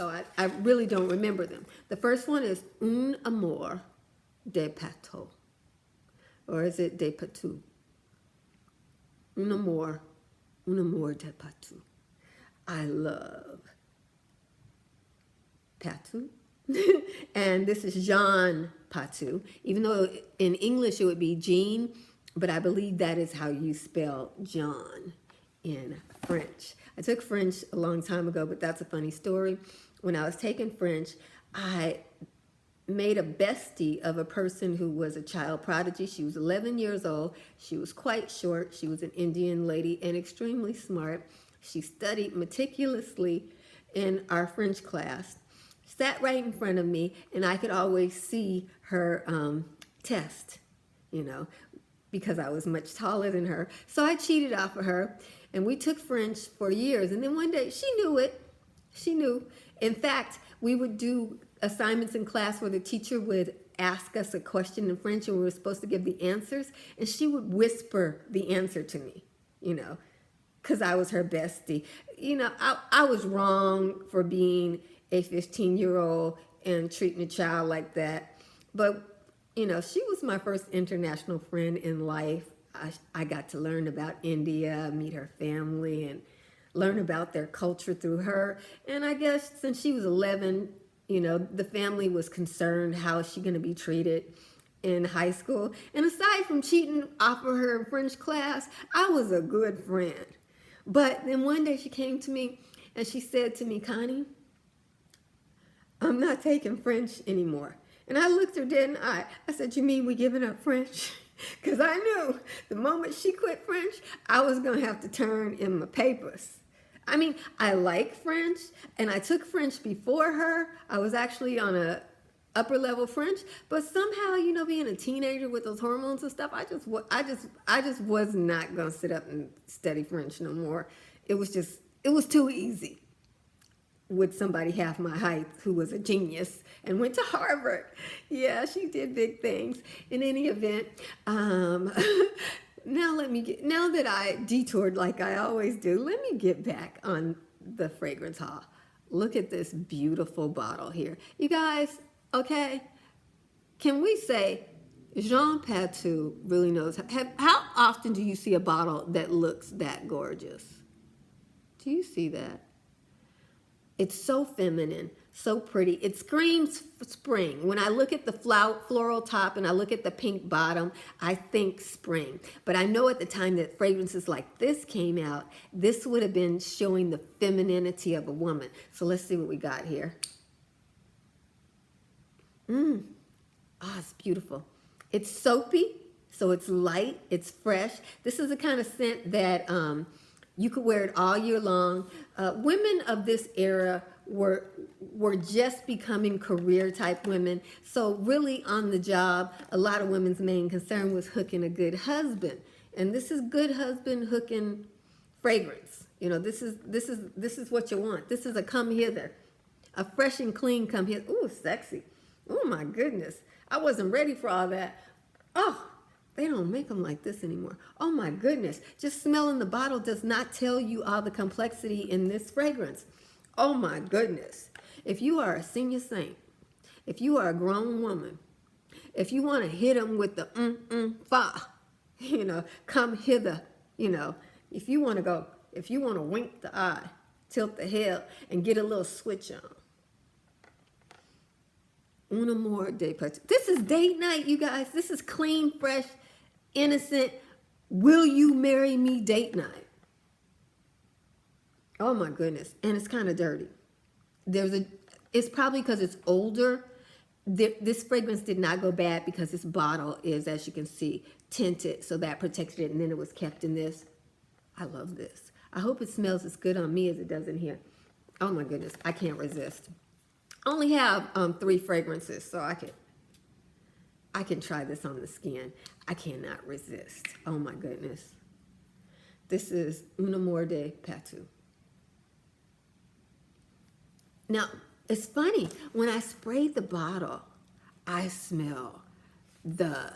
so I really don't remember them. The first one is Un Amour de Pato. Or is it de Patou? Un Amour de Patou. I love Patou. And this is Jean Patou, even though in English it would be Jean, but I believe that is how you spell John in French. I took French a long time ago, but that's a funny story. When I was taking French, I made a bestie of a person who was a child prodigy. She was 11 years old. She was quite short. She was an Indian lady and extremely smart. She studied meticulously in our French class, sat right in front of me, and I could always see her test, you know, because I was much taller than her. So I cheated off of her, and we took French for years. And then one day, she knew it. She knew. In fact, we would do assignments in class where the teacher would ask us a question in French, and we were supposed to give the answers, and she would whisper the answer to me, you know, because I was her bestie. You know, I was wrong for being a 15-year-old and treating a child like that. But, you know, she was my first international friend in life. I got to learn about India, meet her family, and learn about their culture through her. And I guess since she was 11, you know, the family was concerned how is she going to be treated in high school. And aside from cheating off of her in French class, I was a good friend. But then one day she came to me and she said to me, Connie, I'm not taking French anymore. And I looked her dead in the eye. I said, you mean we giving up French? Because I knew the moment she quit French, I was going to have to turn in my papers. I mean, I like French, and I took French before her. I was actually on a upper level French, but somehow, you know, being a teenager with those hormones and stuff, I just was not going to sit up and study French no more. It was too easy with somebody half my height who was a genius and went to Harvard. Yeah, she did big things. In any event, now that I detoured like I always do, let me get back on the fragrance haul. Look at this beautiful bottle here. You guys, okay, can we say Jean Patou really knows, how often do you see a bottle that looks that gorgeous? Do you see that? It's so feminine, so pretty. It screams spring. When I look at the floral top and I look at the pink bottom, I think spring. But I know at the time that fragrances like this came out, this would have been showing the femininity of a woman. So let's see what we got here. It's beautiful. It's soapy, so it's light, it's fresh. This is the kind of scent that you could wear it all year long. Women of this era were just becoming career type women. So really on the job, a lot of women's main concern was hooking a good husband. And this is good husband hooking fragrance. You know, this is what you want. This is a come hither. A fresh and clean come hither. Ooh, sexy. Oh my goodness. I wasn't ready for all that. Oh, they don't make them like this anymore. Oh my goodness. Just smelling the bottle does not tell you all the complexity in this fragrance. Oh my goodness. If you are a senior saint, if you are a grown woman, if you want to hit them with the fa, you know, come hither, you know, if you want to wink the eye, tilt the head, and get a little switch on. Un amour de Patou. This is date night, you guys. This is clean, fresh, innocent, will you marry me date night. Oh my goodness. And it's kind of dirty. It's probably because it's older. This fragrance did not go bad because this bottle is, as you can see, tinted. So that protected it, and then it was kept in this. I love this. I hope it smells as good on me as it does in here. Oh my goodness. I can't resist. I only have 3 fragrances, so I can try this on the skin. I cannot resist. Oh my goodness. This is Un Amour de Patou. Now, it's funny. When I sprayed the bottle, I smell the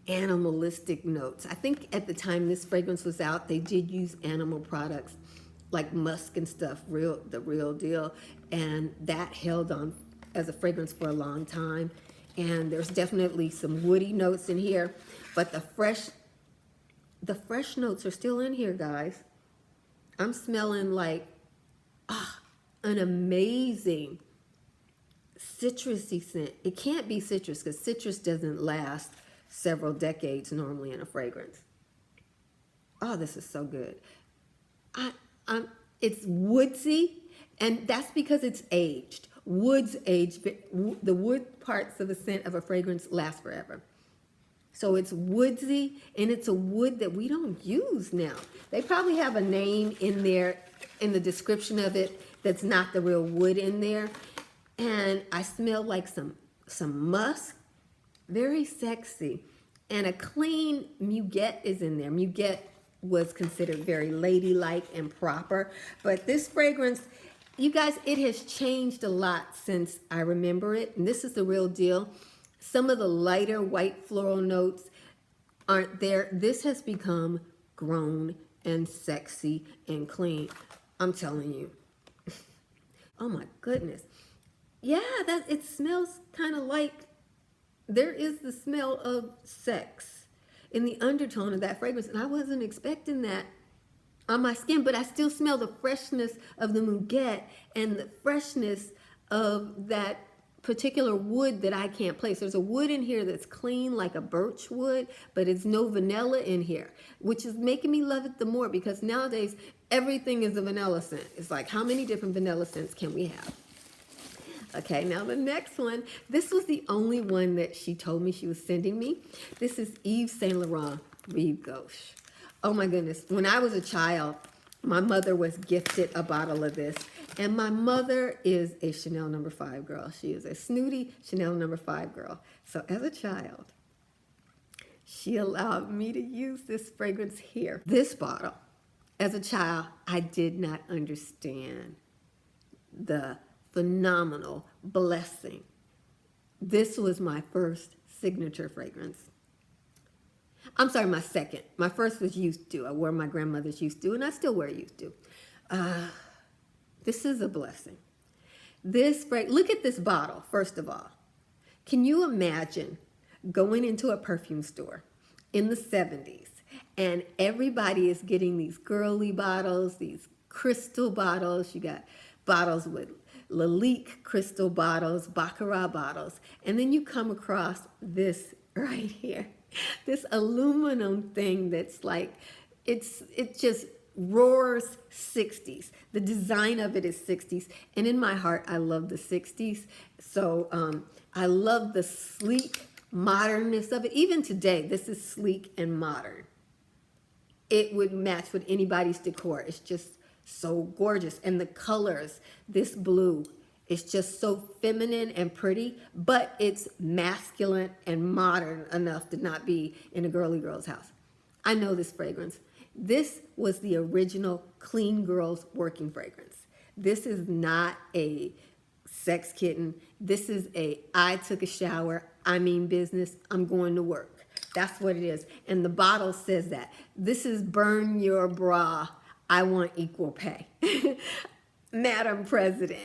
animalistic notes. I think at the time this fragrance was out, they did use animal products like musk and stuff, the real deal. And that held on as a fragrance for a long time. And there's definitely some woody notes in here, but the fresh notes are still in here, guys. I'm smelling like an amazing citrusy scent. It can't be citrus because citrus doesn't last several decades normally in a fragrance. Oh, this is so good. I, I'm, it's woodsy, and that's because it's aged. Woods age, the wood parts of a scent of a fragrance last forever. So it's woodsy, and it's a wood that we don't use now. They probably have a name in there in the description of it that's not the real wood in there. And I smell like some musk, very sexy. And a clean muguet is in there. Muguet was considered very ladylike and proper. But this fragrance, you guys, it has changed a lot since I remember it. And this is the real deal. Some of the lighter white floral notes aren't there. This has become grown and sexy and clean. I'm telling you. Oh my goodness. Yeah, that it smells kind of like there is the smell of sex in the undertone of that fragrance. And I wasn't expecting that on my skin, but I still smell the freshness of the muguet and the freshness of that particular wood that I can't place. There's a wood in here that's clean like a birch wood, but it's no vanilla in here, which is making me love it the more because nowadays everything is a vanilla scent. It's like, how many different vanilla scents can we have? Okay, now the next one, this was the only one that she told me she was sending me. This is Yves Saint Laurent Rive Gauche. Oh my goodness, when I was a child, my mother was gifted a bottle of this. And my mother is a Chanel No. 5 girl. She is a snooty Chanel No. 5 girl. So as a child, she allowed me to use this fragrance here. This bottle, as a child, I did not understand the phenomenal blessing. This was my first signature fragrance. I'm sorry, my second. My first was Used To. I wore my grandmother's Used To, and I still wear Used To. This is a blessing. Look at this bottle, first of all. Can you imagine going into a perfume store in the 70s and everybody is getting these girly bottles, these crystal bottles. You got bottles with Lalique crystal bottles, Baccarat bottles, and then you come across this right here, this aluminum thing that's like, it just roars 60s. The design of it is 60s, and in my heart, I love the 60s. So I love the sleek modernness of it. Even today, this is sleek and modern. It would match with anybody's decor. It's just so gorgeous. And the colors, this blue, is just so feminine and pretty, but it's masculine and modern enough to not be in a girly girl's house. I know this fragrance. This was the original clean girls working fragrance. This is not a sex kitten. This is I took a shower, I mean business, I'm going to work. That's what it is. And the bottle says that. This is burn your bra, I want equal pay. Madam President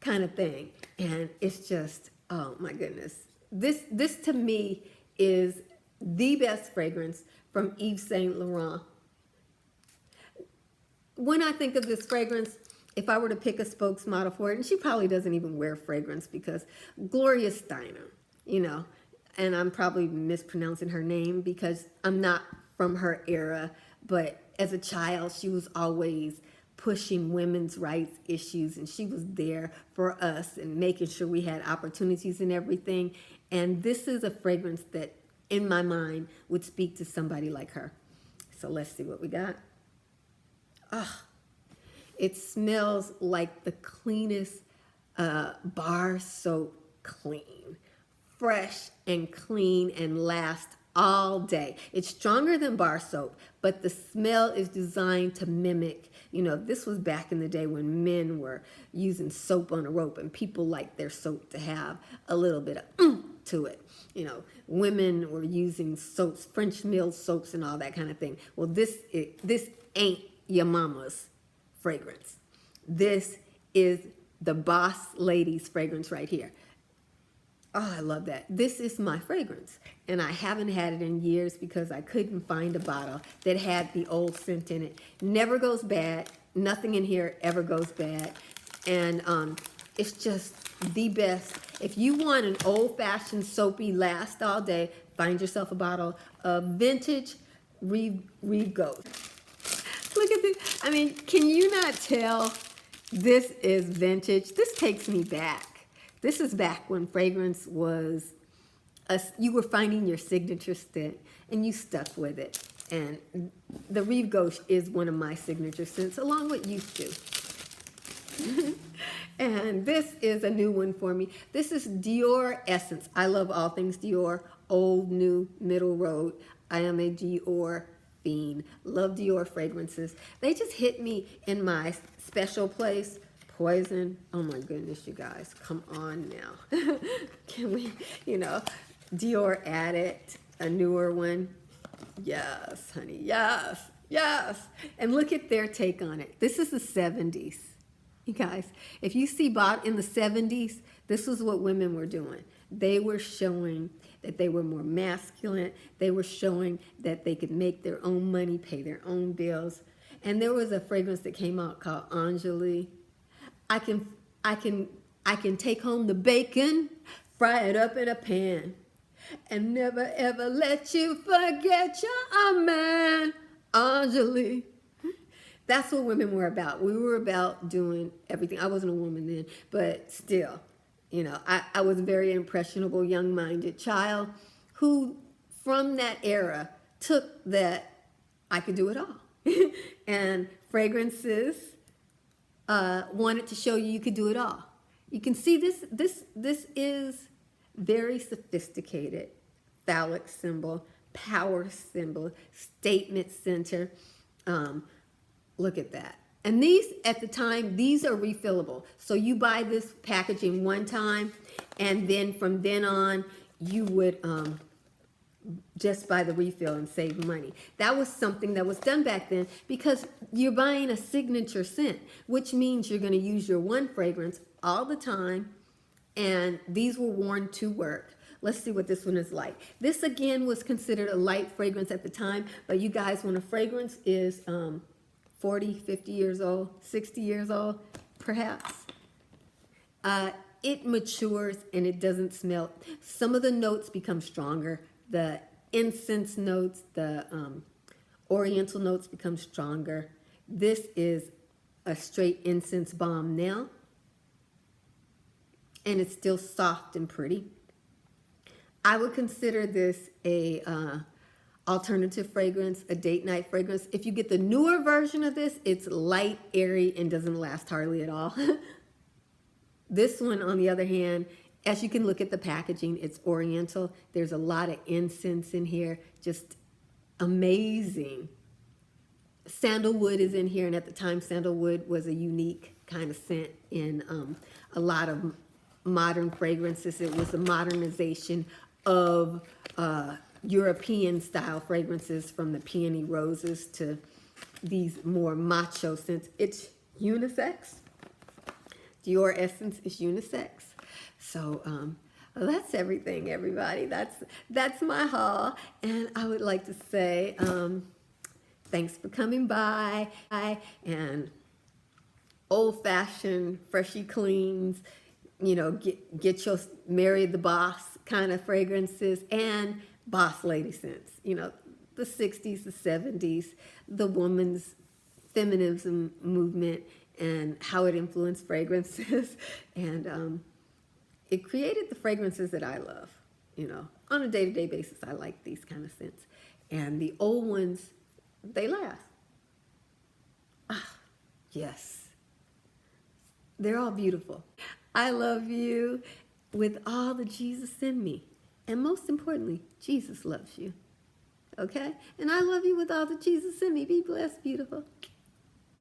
kind of thing. And it's just, oh my goodness. This to me is the best fragrance from Yves Saint Laurent. When I think of this fragrance, if I were to pick a spokesmodel for it, and she probably doesn't even wear fragrance because Gloria Steinem, and I'm probably mispronouncing her name because I'm not from her era, but as a child, she was always pushing women's rights issues, and she was there for us and making sure we had opportunities and everything. And this is a fragrance that, in my mind, would speak to somebody like her. So let's see what we got. It smells like the cleanest bar soap clean. Fresh and clean and lasts all day. It's stronger than bar soap, but the smell is designed to mimic, this was back in the day when men were using soap on a rope and people liked their soap to have a little bit of to it. Women were using soaps, French mill soaps and all that kind of thing. Well, this ain't your mama's fragrance. This is the Boss Ladies fragrance right here. Oh, I love that. This is my fragrance, and I haven't had it in years because I couldn't find a bottle that had the old scent in it. Never goes bad. Nothing in here ever goes bad, and it's just the best. If you want an old-fashioned soapy last all day, find yourself a bottle of vintage Yves Ghost. Look at this. I mean, can you not tell this is vintage? This takes me back. This is back when fragrance was, you were finding your signature scent and you stuck with it. And the Yves Ghost is one of my signature scents, along with used to. And this is a new one for me. This is Dior Essence. I love all things Dior, old, new, middle road. I am a Dior fiend. Love Dior fragrances. They just hit me in my special place. Poison. Oh my goodness, you guys. Come on now. Can we, Dior Addict, a newer one. Yes, honey. Yes. Yes. And look at their take on it. This is the 70s. You guys, if you see in the 70s, this was what women were doing. They were showing that they were more masculine. They were showing that they could make their own money, pay their own bills. And there was a fragrance that came out called Anjali. I can take home the bacon, fry it up in a pan, and never ever let you forget you're a man, Anjali. That's what women were about. We were about doing everything. I wasn't a woman then, but still, I was a very impressionable, young-minded child who, from that era, took that I could do it all. And fragrances wanted to show you could do it all. You can see this is very sophisticated, phallic symbol, power symbol, statement center. Look at that. And these, at the time, these are refillable. So you buy this packaging one time, and then from then on, you would just buy the refill and save money. That was something that was done back then because you're buying a signature scent, which means you're going to use your one fragrance all the time, and these were worn to work. Let's see what this one is like. This, again, was considered a light fragrance at the time, but you guys, when a fragrance is 40, 50 years old, 60 years old, perhaps, it matures and it doesn't smell. Some of the notes become stronger. The incense notes, the oriental notes become stronger. This is a straight incense bomb now, and it's still soft and pretty. I would consider this a alternative fragrance, a date night fragrance. If you get the newer version of this, it's light, airy, and doesn't last hardly at all. This one, on the other hand, as you can look at the packaging, it's oriental. There's a lot of incense in here, just amazing. Sandalwood is in here, and at the time, sandalwood was a unique kind of scent in a lot of modern fragrances. It was a modernization of European style fragrances, from the peony roses to these more macho scents. It's unisex. Dior Essence is unisex. So that's everything, everybody. That's my haul, and I would like to say thanks for coming by. And old-fashioned, freshly cleans, get your Marry the Boss kind of fragrances, and boss lady scents, the 60s, the 70s, the woman's feminism movement and how it influenced fragrances. And it created the fragrances that I love, on a day-to-day basis. I like these kind of scents. And the old ones, they last. Ah, yes. They're all beautiful. I love you with all the Jesus in me. And most importantly, Jesus loves you. Okay? And I love you with all the Jesus in me. Be blessed, beautiful.